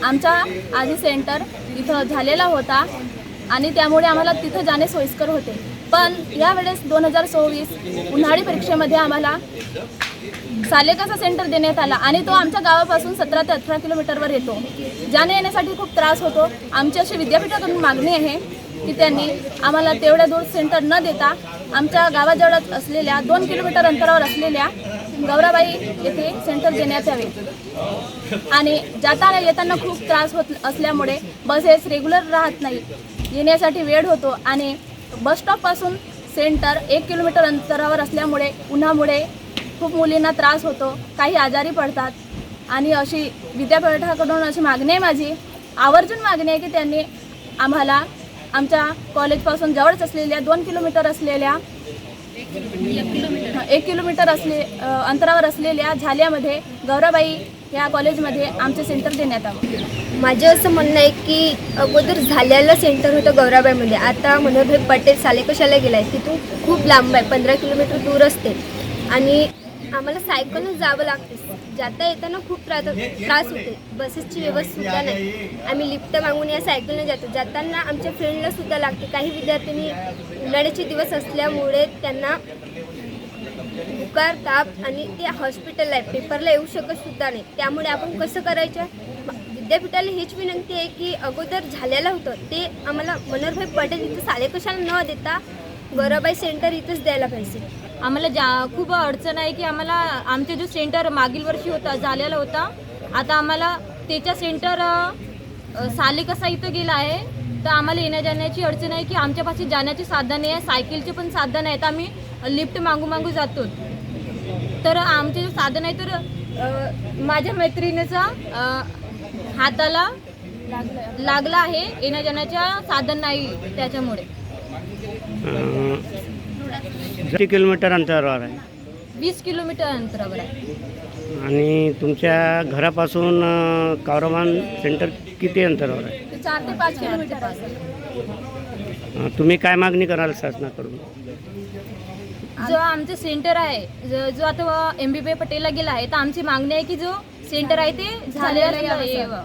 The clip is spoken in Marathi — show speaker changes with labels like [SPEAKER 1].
[SPEAKER 1] आमचा आधी सेंटर इथं झालेला होता आणि त्यामुळे आम्हाला तिथं जाणे सोयीस्कर होते। पण यावेळेस 2024 उन्हाळी परीक्षेमध्ये आम्हाला सालेकसा सेंटर देण्यात आला आणि तो आमच्या गावापासून 17 ते 18 किलोमीटरवर येतो। जाणे येण्यासाठी खूप त्रास होतो। आमची अशी विद्यापीठाकडून मागणी आहे की त्यांनी आम्हाला तेवढ्या दूर सेंटर न देता आमच्या गावाजवळ असलेल्या 2 किलोमीटर अंतरावर असलेल्या गौराबाई येथे सेंटर देण्यात यावे। आणि जाताना येताना खूप त्रास होत असल्यामुळे बसेस रेग्युलर राहत नाही, येण्यासाठी वेळ होतो आणि बस स्टॉपपासून सेंटर 1 किलोमीटर अंतरावर असल्यामुळे उन्हामुळे खूप मुलींना त्रास होतो, काही आजारी पडतात। आणि अशी विद्यापीठाकडून अशी मागणी आहे, माझी आवर्जून मागणी आहे की त्यांनी आम्हाला आमच्या कॉलेजपासून जवळच असलेल्या 2 किलोमीटर असलेल्या 1 किलोमीटर अंतरावर असलेल्या झाल्यामध्ये गौराबाई या कॉलेजमध्ये आमचे सेंटर देण्यात आलं।
[SPEAKER 2] माझं असं म्हणणं आहे की अगोदर झाल्याला सेंटर होतं गौराबाईमध्ये, आता मनोहरभाई पटेल सालेकशाला गेला आहे, तिथून खूप लांब आहे, 15 किलोमीटर दूर असते आणि आम्हाला सायकलनं जावं लागते। जाता येताना खूप त्रास होते, बसेसची व्यवस्था नाही, आम्ही लिफ्ट मागून या सायकलनं जातो। जाताना आमच्या फ्रेंडला सुद्धा लागते, काही विद्यार्थ्यांनी उन्हाळ्याचे दिवस असल्यामुळे त्यांना बुखार ताप आणि ते हॉस्पिटल आहे, पेपरला येऊ शकत सुद्धा नाही। त्यामुळे आपण कसं करायचं, विद्यापीठाला हीच विनंती आहे की अगोदर झालेलं होतं ते आम्हाला मनोहरभाई पटेल इथं सालेकशाला न देता गौराबाई सेंटर इथंच द्यायला पाहिजे।
[SPEAKER 3] आम्हाला खूप अडचण आहे की आम्हाला आमचे जो सेंटर मागील वर्षी होता झालेला होता, आता आम्हाला त्याच्या सेंटर सालेकसा इथं गेला आहे, तर आम्हाला येण्या जाण्याची अडचण आहे की आमच्यापाशी जाण्याची साधने आहे, सायकलचे पण साधन आहेत, आम्ही लिफ्ट मागू जातो। तर आमचे जे साधन आहे तर माझ्या मैत्रिणीचा हाताला लागला आहे, येण्या जाण्याच्या साधन नाही, त्याच्यामुळे
[SPEAKER 4] 20 किलोमीटर अंतरावर आहे।
[SPEAKER 3] 20 किलोमीटर अंतरावर आहे।
[SPEAKER 4] आणि तुमच्या घरापासून कौराबाई सेंटर किती अंतरावर आहे?
[SPEAKER 1] 4 ते 5 किलोमीटर
[SPEAKER 4] तुम्ही काय मागणी कराल शासनाकडून?
[SPEAKER 3] जो आमचं सेंटर आहे, जो आता MBB पटेलला गेला आहे, तर आमची मागणी आहे की जो सेंटर आहे ते झालेलं यावं।